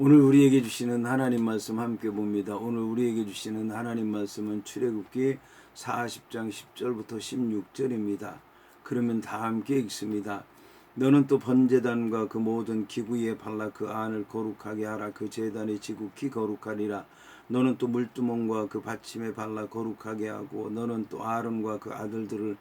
오늘 우리에게 주시는 하나님 말씀 함께 봅니다. 오늘 우리에게 주시는 하나님 말씀은 출애굽기 40장 10절부터 16절입니다. 그러면 다 함께 읽습니다. 너는 또 번제단과 그 모든 기구 위에 발라 그 안을 거룩하게 하라. 그 제단이 지극히 거룩하리라. 너는 또 물두멍과 그 받침에 발라 거룩하게 하고 너는 또 아론과 그 아들들을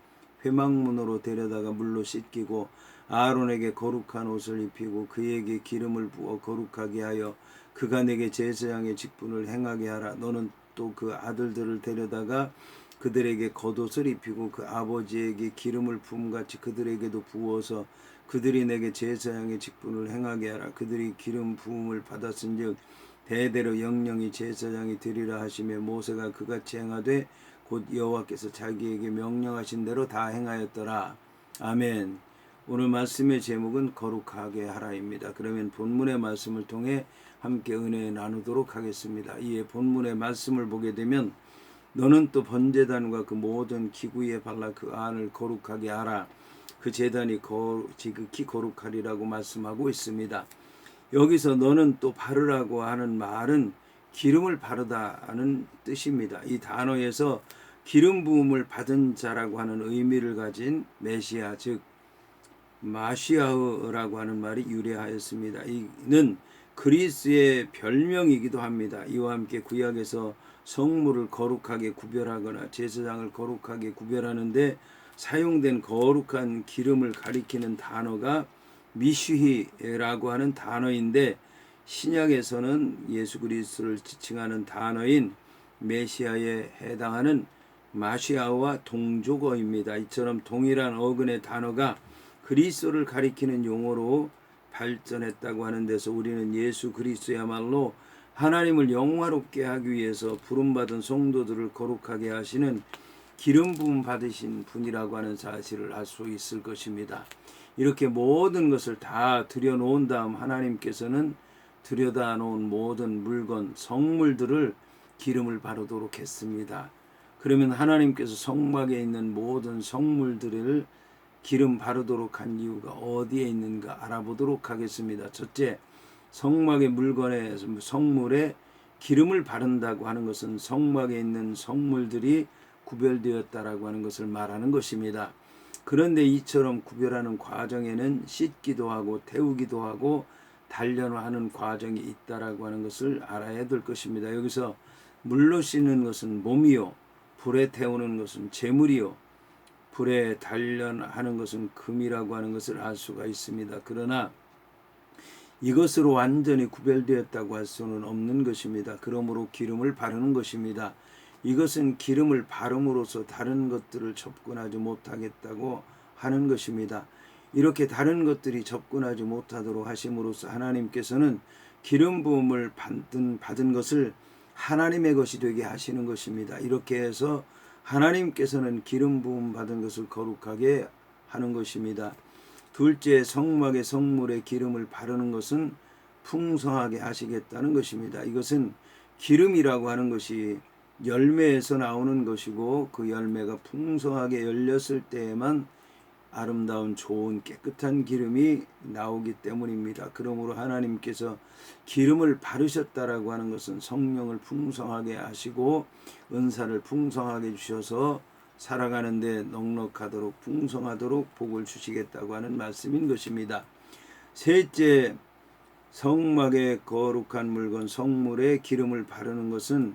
회막문으로 데려다가 물로 씻기고 아론에게 거룩한 옷을 입히고 그에게 기름을 부어 거룩하게 하여 그가 내게 제사장의 직분을 행하게 하라. 너는 또 그 아들들을 데려다가 그들에게 겉옷을 입히고 그 아버지에게 기름을 부음같이 그들에게도 부어서 그들이 내게 제사장의 직분을 행하게 하라. 그들이 기름 부음을 받았은즉 대대로 영영이 제사장이 되리라 하시며 모세가 그같이 행하되 곧 여호와께서 자기에게 명령하신 대로 다 행하였더라. 아멘. 오늘 말씀의 제목은 거룩하게 하라입니다. 그러면 본문의 말씀을 통해 함께 은혜 나누도록 하겠습니다. 이에 본문의 말씀을 보게 되면 너는 또 번제단과 그 모든 기구에 발라 그 안을 거룩하게 하라. 그 제단이 지극히 거룩하리라고 말씀하고 있습니다. 여기서 너는 또 바르라고 하는 말은 기름을 바르다는 뜻입니다. 이 단어에서 기름 부음을 받은 자라고 하는 의미를 가진 메시아 즉 마시아흐라고 하는 말이 유래하였습니다. 이는 그리스의 별명이기도 합니다. 이와 함께 구약에서 성물을 거룩하게 구별하거나 제사장을 거룩하게 구별하는데 사용된 거룩한 기름을 가리키는 단어가 미슈히라고 하는 단어인데 신약에서는 예수 그리스도를 지칭하는 단어인 메시아에 해당하는 마시아와 동족어입니다. 이처럼 동일한 어근의 단어가 그리스도를 가리키는 용어로 발전했다고 하는 데서 우리는 예수 그리스도야말로 하나님을 영화롭게 하기 위해서 부름받은 성도들을 거룩하게 하시는 기름 부음 받으신 분이라고 하는 사실을 알 수 있을 것입니다. 이렇게 모든 것을 다 들여놓은 다음 하나님께서는 들여다 놓은 모든 물건, 성물들을 기름을 바르도록 했습니다. 그러면 하나님께서 성막에 있는 모든 성물들을 기름 바르도록 한 이유가 어디에 있는가 알아보도록 하겠습니다. 첫째, 성막의 물건에 성물에 기름을 바른다고 하는 것은 성막에 있는 성물들이 구별되었다라고 하는 것을 말하는 것입니다. 그런데 이처럼 구별하는 과정에는 씻기도 하고 태우기도 하고 단련하는 과정이 있다라고 하는 것을 알아야 될 것입니다. 여기서 물로 씻는 것은 몸이요, 불에 태우는 것은 재물이요, 불에 단련하는 것은 금이라고 하는 것을 알 수가 있습니다. 그러나 이것으로 완전히 구별되었다고 할 수는 없는 것입니다. 그러므로 기름을 바르는 것입니다. 이것은 기름을 바름으로써 다른 것들을 접근하지 못하겠다고 하는 것입니다. 이렇게 다른 것들이 접근하지 못하도록 하심으로써 하나님께서는 기름 부음을 받은 것을 하나님의 것이 되게 하시는 것입니다. 이렇게 해서 하나님께서는 기름 부음 받은 것을 거룩하게 하는 것입니다. 둘째, 성막의 성물에 기름을 바르는 것은 풍성하게 하시겠다는 것입니다. 이것은 기름이라고 하는 것이 열매에서 나오는 것이고 그 열매가 풍성하게 열렸을 때에만 아름다운 좋은 깨끗한 기름이 나오기 때문입니다. 그러므로 하나님께서 기름을 바르셨다라고 하는 것은 성령을 풍성하게 하시고 은사를 풍성하게 주셔서 살아가는데 넉넉하도록 풍성하도록 복을 주시겠다고 하는 말씀인 것입니다. 셋째, 성막의 거룩한 물건 성물에 기름을 바르는 것은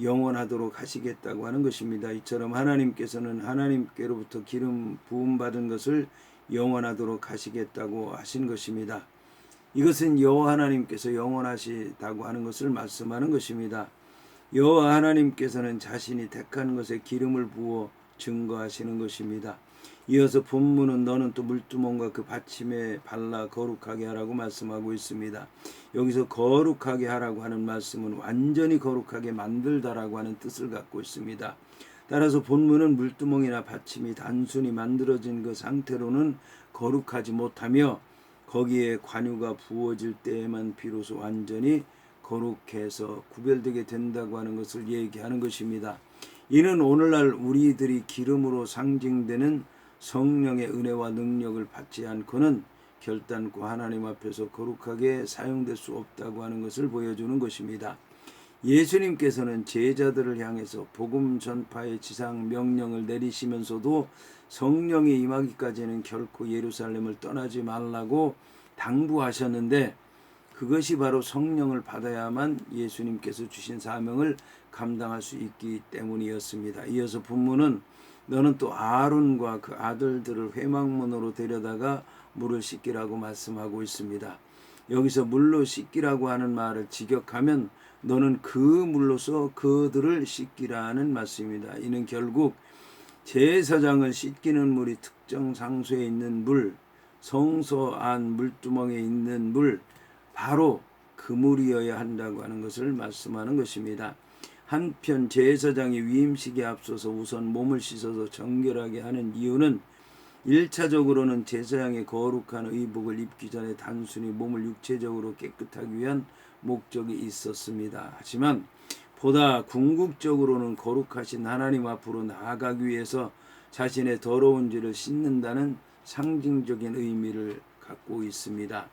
영원하도록 하시겠다고 하는 것입니다. 이처럼 하나님께서는 하나님께로부터 기름 부음 받은 것을 영원하도록 하시겠다고 하신 것입니다. 이것은 여호와 하나님께서 영원하시다고 하는 것을 말씀하는 것입니다. 여호와 하나님께서는 자신이 택한 것에 기름을 부어 증거하시는 것입니다. 이어서 본문은 너는 또 물두멍과 그 받침에 발라 거룩하게 하라고 말씀하고 있습니다. 여기서 거룩하게 하라고 하는 말씀은 완전히 거룩하게 만들다라고 하는 뜻을 갖고 있습니다. 따라서 본문은 물두멍이나 받침이 단순히 만들어진 그 상태로는 거룩하지 못하며 거기에 관유가 부어질 때에만 비로소 완전히 거룩해서 구별되게 된다고 하는 것을 얘기하는 것입니다. 이는 오늘날 우리들이 기름으로 상징되는 성령의 은혜와 능력을 받지 않고는 결단코 하나님 앞에서 거룩하게 사용될 수 없다고 하는 것을 보여주는 것입니다. 예수님께서는 제자들을 향해서 복음 전파의 지상 명령을 내리시면서도 성령이 임하기까지는 결코 예루살렘을 떠나지 말라고 당부하셨는데, 그것이 바로 성령을 받아야만 예수님께서 주신 사명을 감당할 수 있기 때문이었습니다. 이어서 본문은 너는 또 아론과 그 아들들을 회막문으로 데려다가 물을 씻기라고 말씀하고 있습니다. 여기서 물로 씻기라고 하는 말을 직역하면 너는 그 물로서 그들을 씻기라는 말씀입니다. 이는 결국 제사장을 씻기는 물이 특정 장소에 있는 물, 성소 안 물두멍에 있는 물, 바로 그 물이어야 한다고 하는 것을 말씀하는 것입니다. 한편 제사장이 위임식에 앞서서 우선 몸을 씻어서 정결하게 하는 이유는 1차적으로는 제사장의 거룩한 의복을 입기 전에 단순히 몸을 육체적으로 깨끗하기 위한 목적이 있었습니다. 하지만 보다 궁극적으로는 거룩하신 하나님 앞으로 나아가기 위해서 자신의 더러운 죄를 씻는다는 상징적인 의미를 갖고 있습니다.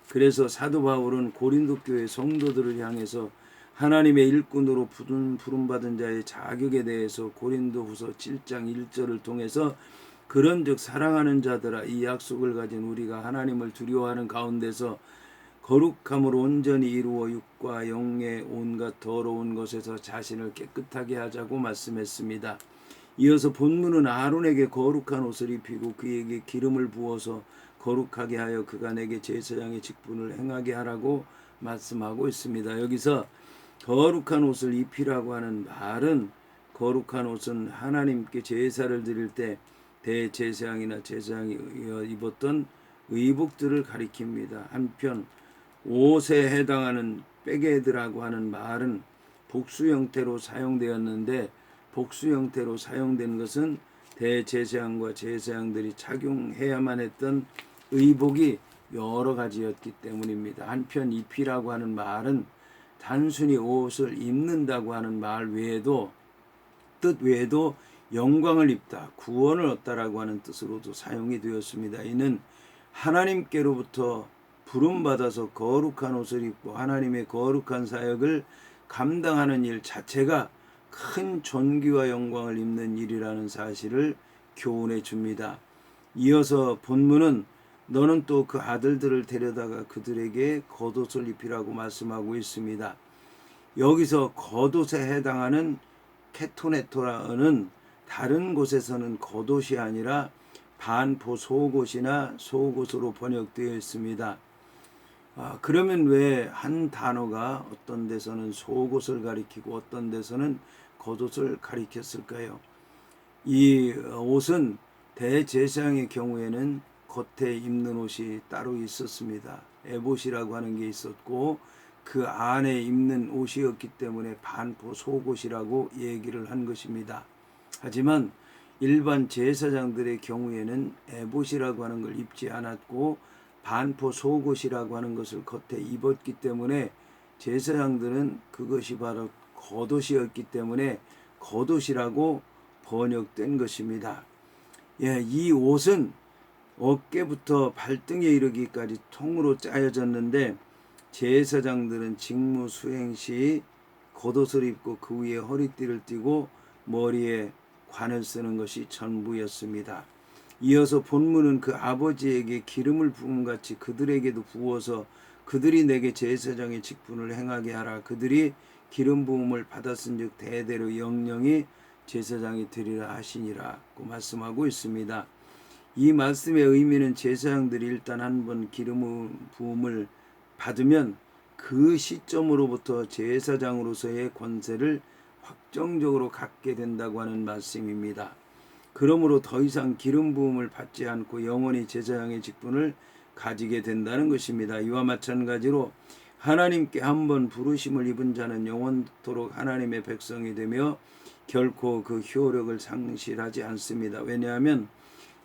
그래서 사도 바울은 고린도 교회 성도들을 향해서 하나님의 일꾼으로 부름받은 자의 자격에 대해서 고린도후서 7장 1절을 통해서 그런즉 사랑하는 자들아, 이 약속을 가진 우리가 하나님을 두려워하는 가운데서 거룩함을 온전히 이루어 육과 영의 온갖 더러운 것에서 자신을 깨끗하게 하자고 말씀했습니다. 이어서 본문은 아론에게 거룩한 옷을 입히고 그에게 기름을 부어서 거룩하게 하여 그가 내게 제사장의 직분을 행하게 하라고 말씀하고 있습니다. 여기서 거룩한 옷을 입히라고 하는 말은, 거룩한 옷은 하나님께 제사를 드릴 때 대제사장이나 제사장이 입었던 의복들을 가리킵니다. 한편 옷에 해당하는 베게드라고 하는 말은 복수 형태로 사용되었는데, 복수 형태로 사용된 것은 대제사장과 제사장들이 착용해야만 했던 의복이 여러 가지였기 때문입니다. 한편 입히라고 하는 말은 단순히 옷을 입는다고 하는 말 외에도, 뜻 외에도 영광을 입다, 구원을 얻다라고 하는 뜻으로도 사용이 되었습니다. 이는 하나님께로부터 부름받아서 거룩한 옷을 입고 하나님의 거룩한 사역을 감당하는 일 자체가 큰 존귀와 영광을 입는 일이라는 사실을 교훈해 줍니다. 이어서 본문은 너는 또 그 아들들을 데려다가 그들에게 겉옷을 입히라고 말씀하고 있습니다. 여기서 겉옷에 해당하는 케토네토라는 다른 곳에서는 겉옷이 아니라 반포 속옷이나 속옷으로 번역되어 있습니다. 그러면 왜 한 단어가 어떤 데서는 속옷을 가리키고 어떤 데서는 겉옷을 가리켰을까요? 이 옷은 대제사장의 경우에는 겉에 입는 옷이 따로 있었습니다. 에봇이라고 하는 게 있었고 그 안에 입는 옷이었기 때문에 반포 속옷이라고 얘기를 한 것입니다. 하지만 일반 제사장들의 경우에는 에봇이라고 하는 걸 입지 않았고 반포 속옷이라고 하는 것을 겉에 입었기 때문에 제사장들은 그것이 바로 겉옷이었기 때문에 겉옷이라고 번역된 것입니다. 이 옷은 어깨부터 발등에 이르기까지 통으로 짜여졌는데 제사장들은 직무 수행 시 겉옷을 입고 그 위에 허리띠를 띠고 머리에 관을 쓰는 것이 전부였습니다. 이어서 본문은 그 아버지에게 기름을 부음같이 그들에게도 부어서 그들이 내게 제사장의 직분을 행하게 하라. 그들이 기름 부음을 받았은즉 대대로 영영이 제사장이 되리라 하시니라고 말씀하고 있습니다. 이 말씀의 의미는 제사장들이 일단 한번 기름 부음을 받으면 그 시점으로부터 제사장으로서의 권세를 확정적으로 갖게 된다고 하는 말씀입니다. 그러므로 더 이상 기름 부음을 받지 않고 영원히 제사장의 직분을 가지게 된다는 것입니다. 이와 마찬가지로 하나님께 한번 부르심을 입은 자는 영원토록 하나님의 백성이 되며 결코 그 효력을 상실하지 않습니다. 왜냐하면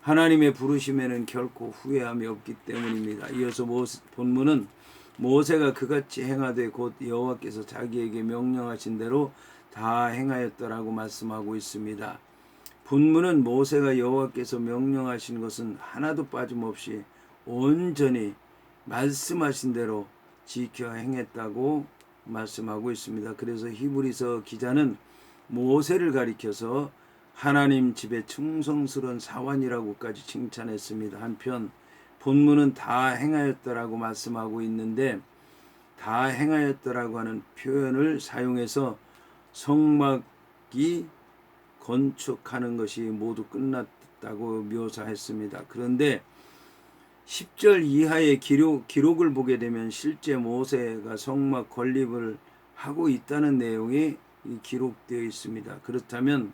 하나님의 부르심에는 결코 후회함이 없기 때문입니다. 이어서 본문은 모세가 그같이 행하되 곧 여호와께서 자기에게 명령하신 대로 다 행하였더라고 말씀하고 있습니다. 본문은 모세가 여호와께서 명령하신 것은 하나도 빠짐없이 온전히 말씀하신 대로 지켜 행했다고 말씀하고 있습니다. 그래서 히브리서 기자는 모세를 가리켜서 하나님 집에 충성스러운 사환이라고까지 칭찬했습니다. 한편 본문은 다 행하였다라고 말씀하고 있는데 다 행하였다라고 하는 표현을 사용해서 성막이 건축하는 것이 모두 끝났다고 묘사했습니다. 그런데 10절 이하의 기록을 보게 되면 실제 모세가 성막 건립을 하고 있다는 내용이 기록되어 있습니다. 그렇다면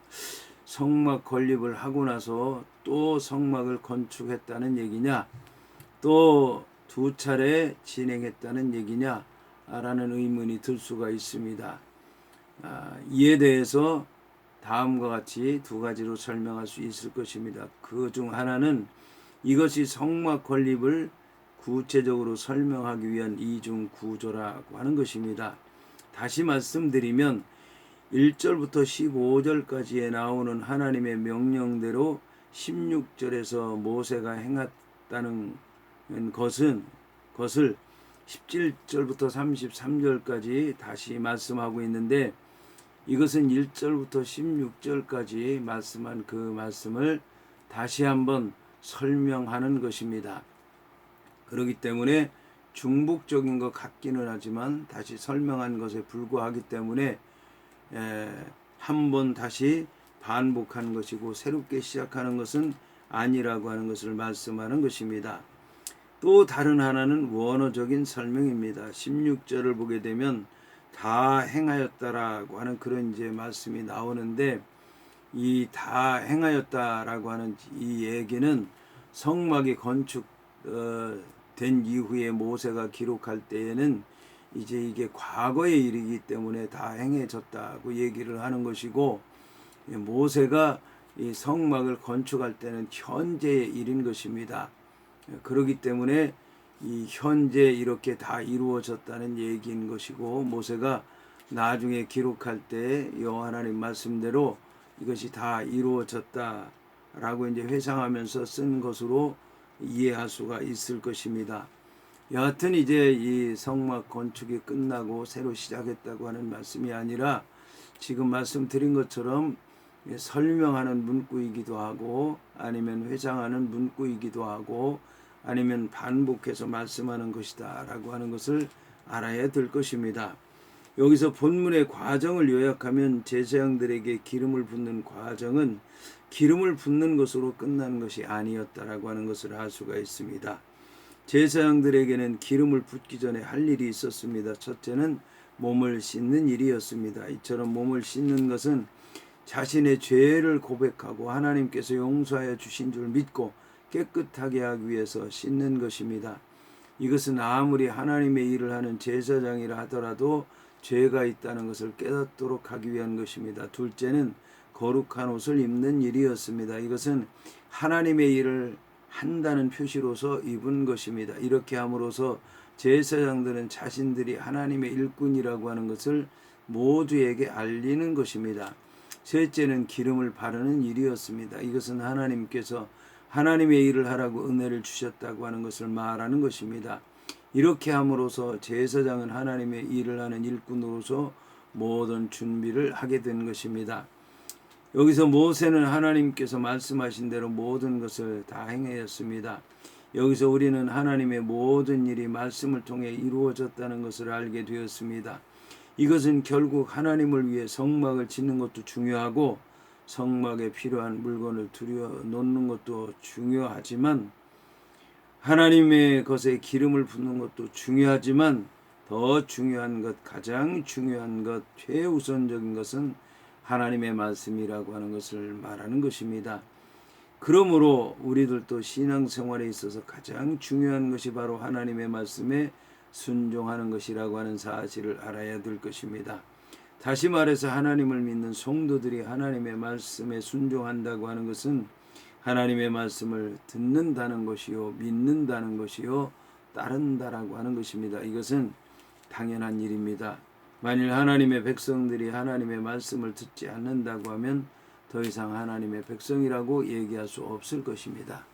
성막 건립을 하고 나서 또 성막을 건축했다는 얘기냐, 또 두 차례 진행했다는 얘기냐 라는 의문이 들 수가 있습니다. 이에 대해서 다음과 같이 두 가지로 설명할 수 있을 것입니다. 그 중 하나는 이것이 성막 건립을 구체적으로 설명하기 위한 이중 구조라고 하는 것입니다. 다시 말씀드리면 1절부터 15절까지에 나오는 하나님의 명령대로 16절에서 모세가 행했다는 것을 17절부터 33절까지 다시 말씀하고 있는데 이것은 1절부터 16절까지 말씀한 그 말씀을 다시 한번 설명하는 것입니다. 그렇기 때문에 중복적인 것 같기는 하지만 다시 설명한 것에 불과하기 때문에 한번 다시 반복하는 것이고 새롭게 시작하는 것은 아니라고 하는 것을 말씀하는 것입니다. 또 다른 하나는 원어적인 설명입니다. 16절을 보게 되면 다 행하였다라고 하는 그런 이제 말씀이 나오는데 이 다 행하였다라고 하는 이 얘기는 성막이 건축된 이후에 모세가 기록할 때에는 이제 이게 과거의 일이기 때문에 다 행해졌다고 얘기를 하는 것이고 모세가 이 성막을 건축할 때는 현재의 일인 것입니다. 그렇기 때문에 이 현재 이렇게 다 이루어졌다는 얘기인 것이고 모세가 나중에 기록할 때 여호와 하나님 말씀대로 이것이 다 이루어졌다라고 이제 회상하면서 쓴 것으로 이해할 수가 있을 것입니다. 여하튼 이제 이 성막 건축이 끝나고 새로 시작했다고 하는 말씀이 아니라 지금 말씀드린 것처럼 설명하는 문구이기도 하고 아니면 회상하는 문구이기도 하고 아니면 반복해서 말씀하는 것이다 라고 하는 것을 알아야 될 것입니다. 여기서 본문의 과정을 요약하면 제사장들에게 기름을 붓는 과정은 기름을 붓는 것으로 끝난 것이 아니었다라고 하는 것을 알 수가 있습니다. 제사장들에게는 기름을 붓기 전에 할 일이 있었습니다. 첫째는 몸을 씻는 일이었습니다. 이처럼 몸을 씻는 것은 자신의 죄를 고백하고 하나님께서 용서하여 주신 줄 믿고 깨끗하게 하기 위해서 씻는 것입니다. 이것은 아무리 하나님의 일을 하는 제사장이라 하더라도 죄가 있다는 것을 깨닫도록 하기 위한 것입니다. 둘째는 거룩한 옷을 입는 일이었습니다. 이것은 하나님의 일을 한다는 표시로서 입은 것입니다. 이렇게 함으로써 제사장들은 자신들이 하나님의 일꾼이라고 하는 것을 모두에게 알리는 것입니다. 셋째는 기름을 바르는 일이었습니다. 이것은 하나님께서 하나님의 일을 하라고 은혜를 주셨다고 하는 것을 말하는 것입니다. 이렇게 함으로써 제사장은 하나님의 일을 하는 일꾼으로서 모든 준비를 하게 된 것입니다. 여기서 모세는 하나님께서 말씀하신 대로 모든 것을 다 행하였습니다. 여기서 우리는 하나님의 모든 일이 말씀을 통해 이루어졌다는 것을 알게 되었습니다. 이것은 결국 하나님을 위해 성막을 짓는 것도 중요하고 성막에 필요한 물건을 들여 놓는 것도 중요하지만 하나님의 것에 기름을 붓는 것도 중요하지만 더 중요한 것, 가장 중요한 것, 최우선적인 것은 하나님의 말씀이라고 하는 것을 말하는 것입니다. 그러므로 우리들도 신앙생활에 있어서 가장 중요한 것이 바로 하나님의 말씀에 순종하는 것이라고 하는 사실을 알아야 될 것입니다. 다시 말해서 하나님을 믿는 성도들이 하나님의 말씀에 순종한다고 하는 것은 하나님의 말씀을 듣는다는 것이요, 믿는다는 것이요, 따른다라고 하는 것입니다. 이것은 당연한 일입니다. 만일 하나님의 백성들이 하나님의 말씀을 듣지 않는다고 하면 더 이상 하나님의 백성이라고 얘기할 수 없을 것입니다.